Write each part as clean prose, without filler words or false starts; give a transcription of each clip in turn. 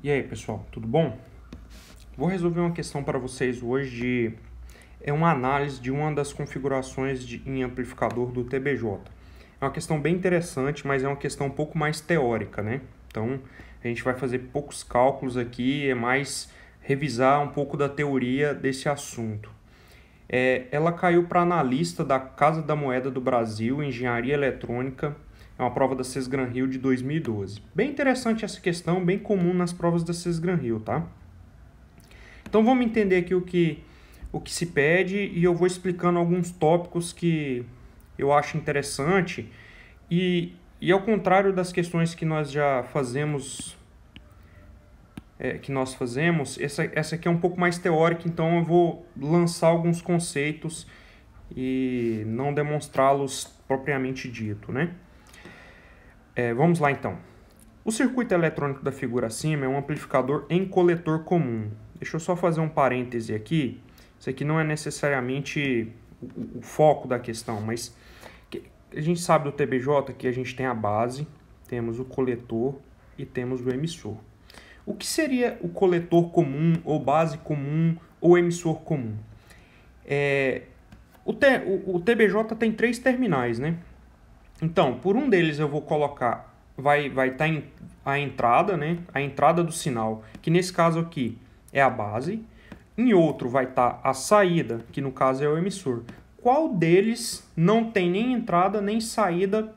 E aí, pessoal, tudo bom? Vou resolver uma questão para vocês hoje é uma análise de uma das configurações em amplificador do TBJ. É uma questão bem interessante, mas é uma questão um pouco mais teórica, né? Então, a gente vai fazer poucos cálculos aqui, é mais revisar um pouco da teoria desse assunto. Ela caiu para analista da Casa da Moeda do Brasil, Engenharia Eletrônica. É uma prova da Sesgran-Rio de 2012. Bem interessante essa questão, bem comum nas provas da Sesgran-Rio, tá? Então vamos entender aqui o que se pede e eu vou explicando alguns tópicos que eu acho interessante e ao contrário das questões que nós já fazemos, essa aqui é um pouco mais teórica, então eu vou lançar alguns conceitos e não demonstrá-los propriamente dito, né? Vamos lá então. O circuito eletrônico da figura acima é um amplificador em coletor comum. Deixa eu só fazer um parêntese aqui. Isso aqui não é necessariamente o foco da questão, mas a gente sabe do TBJ que a gente tem a base, temos o coletor e temos o emissor. O que seria o coletor comum, ou base comum, ou emissor comum? O TBJ tem 3 terminais, né? Então, por um deles eu vou colocar, vai estar a entrada, né? A entrada do sinal, que nesse caso aqui é a base. Em outro vai estar a saída, que no caso é o emissor. Qual deles não tem nem entrada nem saída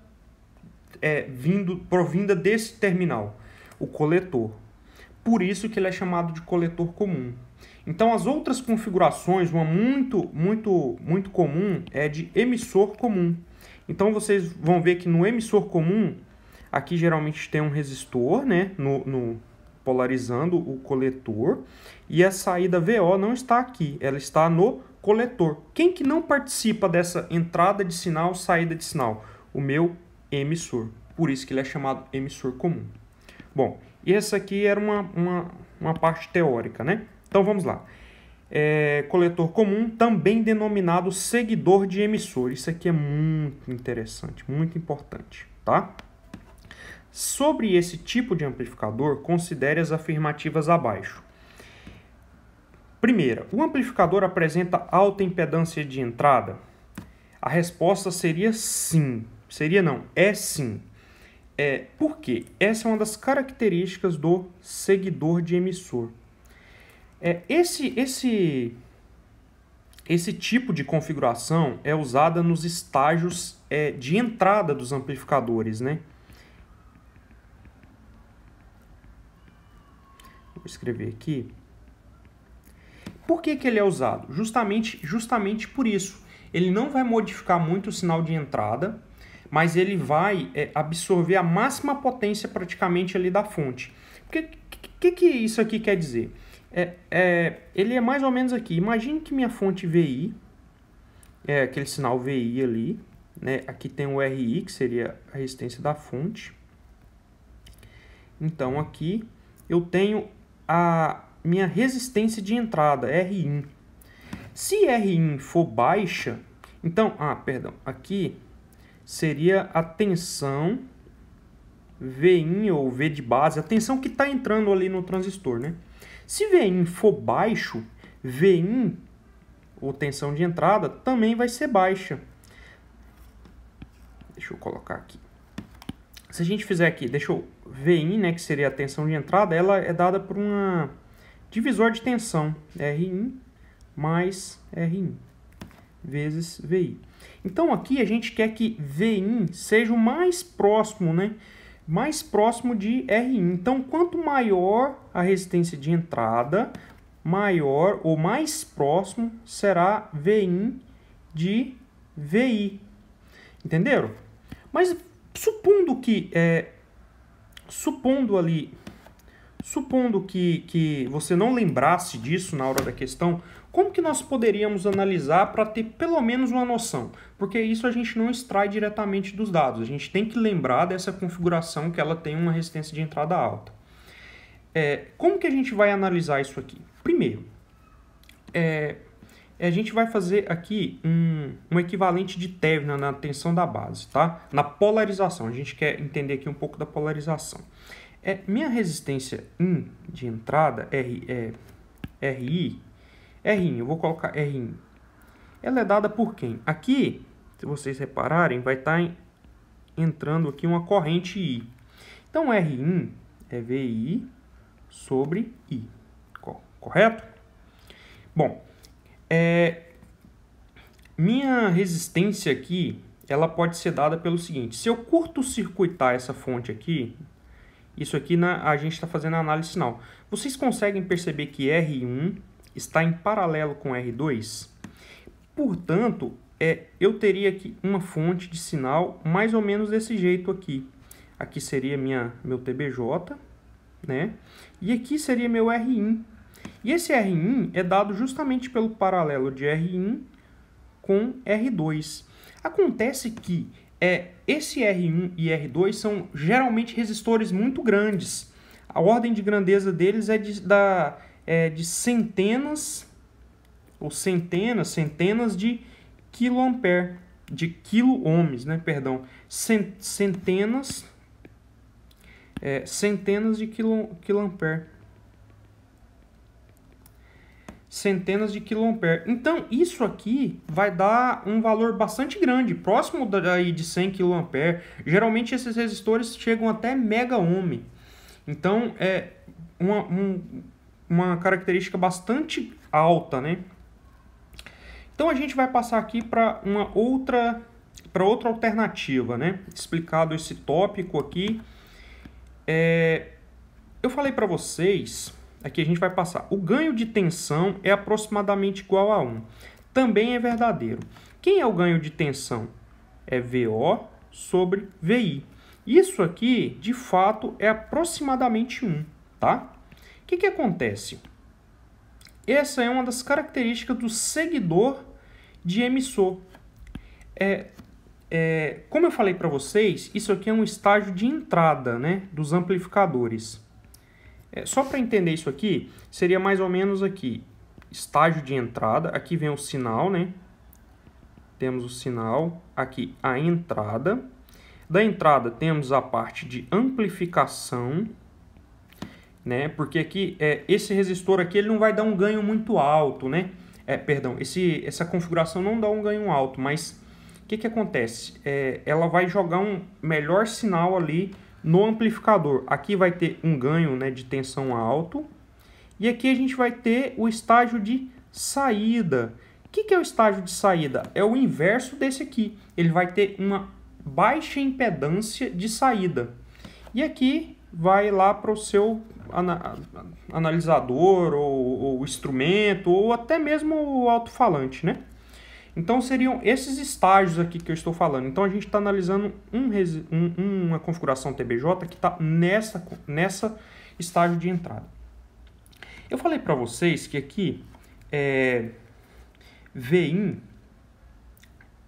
provinda desse terminal? O coletor. Por isso que ele é chamado de coletor comum. Então, as outras configurações, uma muito comum é de emissor comum. Então, vocês vão ver que no emissor comum, aqui geralmente tem um resistor, né, polarizando o coletor, e a saída VO não está aqui, ela está no coletor. Quem que não participa dessa entrada de sinal, saída de sinal? O meu emissor. Por isso que ele é chamado emissor comum. Bom, e essa aqui era uma parte teórica, né? Então, vamos lá. Coletor comum, também denominado seguidor de emissor. Isso aqui é muito interessante, muito importante, tá? Sobre esse tipo de amplificador, considere as afirmativas abaixo. Primeira, o amplificador apresenta alta impedância de entrada? A resposta seria sim. Seria não, é sim. Por quê? Essa é uma das características do seguidor de emissor. Esse tipo de configuração é usada nos estágios de entrada dos amplificadores, né? Vou escrever aqui. Por que ele é usado? Justamente por isso. Ele não vai modificar muito o sinal de entrada, mas ele vai absorver a máxima potência praticamente ali da fonte. O que isso aqui quer dizer? Ele é mais ou menos aqui. Imagine que minha fonte VI, aquele sinal VI ali, né? Aqui tem o RI, que seria a resistência da fonte. Então, aqui eu tenho a minha resistência de entrada, Rin. Se Rin for baixa, então, aqui seria a tensão Vin ou V de base, a tensão que está entrando ali no transistor, né? Se Vin for baixo, Vin, ou tensão de entrada, também vai ser baixa. Deixa eu colocar aqui. Se a gente fizer aqui, Vin, né, que seria a tensão de entrada, ela é dada por um divisor de tensão, Rin mais Rin, vezes VI. Então, aqui a gente quer que Vin seja o mais próximo, né? Mais próximo de Rin. Então, quanto maior a resistência de entrada, maior ou mais próximo será Vin de VI. Entenderam? Mas supondo que você não lembrasse disso na hora da questão, como que nós poderíamos analisar para ter pelo menos uma noção? Porque isso a gente não extrai diretamente dos dados. A gente tem que lembrar dessa configuração que ela tem uma resistência de entrada alta. Como que a gente vai analisar isso aqui? Primeiro, a gente vai fazer aqui um equivalente de Thevenin na tensão da base, tá? Na polarização. A gente quer entender aqui um pouco da polarização. minha resistência in de entrada, RI, eu vou colocar RI. Ela é dada por quem? Aqui, se vocês repararem, vai estar entrando aqui uma corrente I. Então, RI é VI sobre I. Correto? Bom, minha resistência aqui, ela pode ser dada pelo seguinte. Se eu curto-circuitar essa fonte aqui, isso aqui a gente está fazendo a análise sinal. Vocês conseguem perceber que R1 está em paralelo com R2? Portanto, eu teria aqui uma fonte de sinal mais ou menos desse jeito aqui. Aqui seria meu TBJ, né? E aqui seria meu R1. E esse R1 é dado justamente pelo paralelo de R1 com R2. Acontece que esse R1 e R2 são geralmente resistores muito grandes. A ordem de grandeza deles é de centenas ou centenas de quiloampere, de quilo-ohms, né? Perdão, centenas de quiloampere. Centenas de quiloampere. Então, isso aqui vai dar um valor bastante grande, próximo daí de 100 quiloampere. Geralmente, esses resistores chegam até mega-ohm. Então, é uma característica bastante alta, né? Então, a gente vai passar aqui para outra alternativa, né? Explicado esse tópico aqui. Eu falei para vocês... Aqui a gente vai passar. O ganho de tensão é aproximadamente igual a 1. Também é verdadeiro. Quem é o ganho de tensão? É VO sobre VI. Isso aqui, de fato, é aproximadamente 1. Tá? O que acontece? Essa é uma das características do seguidor de emissor. Como eu falei para vocês, isso aqui é um estágio de entrada, né, dos amplificadores. Só para entender isso aqui, seria mais ou menos aqui, estágio de entrada, aqui vem o sinal, né? Temos o sinal, aqui a entrada. Da entrada temos a parte de amplificação, né? Porque aqui, esse resistor aqui, ele não vai dar um ganho muito alto, né? Perdão, essa configuração não dá um ganho alto, mas o que acontece? Ela vai jogar um melhor sinal ali no amplificador. Aqui vai ter um ganho, né, de tensão alto. E aqui a gente vai ter o estágio de saída. O que é o estágio de saída? É o inverso desse aqui. Ele vai ter uma baixa impedância de saída. E aqui vai lá para o seu analisador, ou instrumento, ou até mesmo o alto-falante, né? Então, seriam esses estágios aqui que eu estou falando. Então, a gente está analisando uma configuração TBJ que está nessa estágio de entrada. Eu falei para vocês que aqui VIN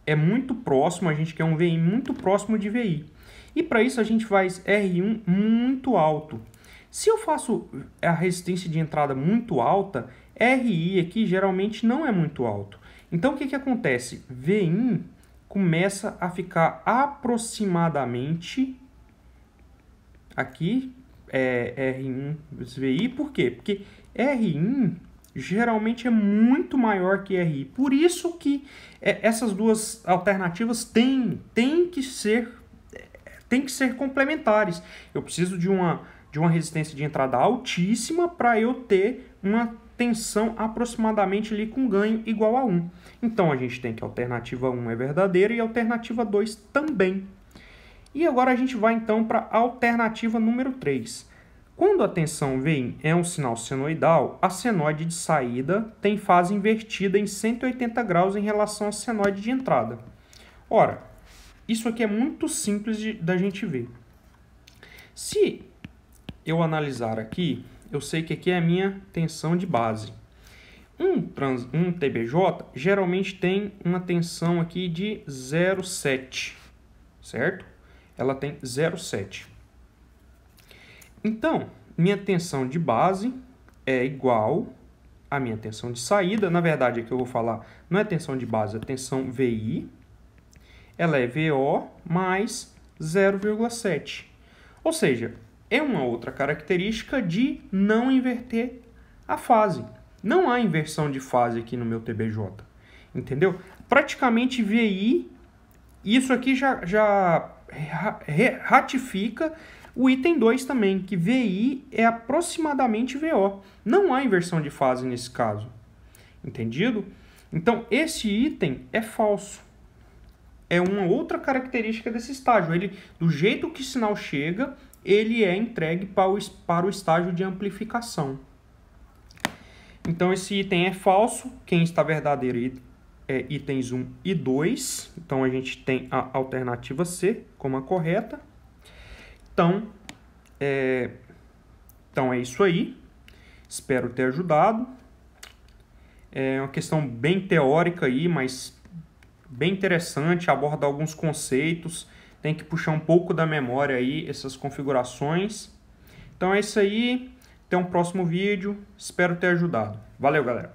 é muito próximo, a gente quer um VIN muito próximo de VI. E para isso, a gente faz R1 muito alto. Se eu faço a resistência de entrada muito alta, RI aqui geralmente não é muito alto. Então, o que acontece? VIN começa a ficar aproximadamente aqui, R1 VI. Por quê? Porque R1 geralmente é muito maior que RI. Por isso que essas duas alternativas têm que ser complementares. Eu preciso de uma resistência de entrada altíssima para eu ter uma tensão aproximadamente ali com ganho igual a 1. Então, a gente tem que a alternativa 1 é verdadeira e a alternativa 2 também. E agora a gente vai então para a alternativa número 3. Quando a tensão VIN é um sinal senoidal, a senoide de saída tem fase invertida em 180 graus em relação à senoide de entrada. Ora, isso aqui é muito simples da gente ver. Se eu analisar aqui, eu sei que aqui é a minha tensão de base. Um TBJ geralmente tem uma tensão aqui de 0,7, certo? Ela tem 0,7. Então, minha tensão de base é igual à minha tensão de saída. Na verdade, aqui eu vou falar, não é tensão de base, é tensão VI. Ela é VO mais 0,7. Ou seja, é uma outra característica de não inverter a fase. Não há inversão de fase aqui no meu TBJ, entendeu? Praticamente VI, isso aqui já ratifica o item 2 também, que VI é aproximadamente VO. Não há inversão de fase nesse caso, entendido? Então, esse item é falso. É uma outra característica desse estágio. Ele, do jeito que o sinal chega, ele é entregue para o estágio de amplificação. Então, esse item é falso. Quem está verdadeiro é itens 1 e 2. Então, a gente tem a alternativa C como a correta. Então é isso aí. Espero ter ajudado. É uma questão bem teórica aí, mas bem interessante. Aborda alguns conceitos. Tem que puxar um pouco da memória aí, essas configurações. Então é isso aí. Até um próximo vídeo. Espero ter ajudado. Valeu, galera!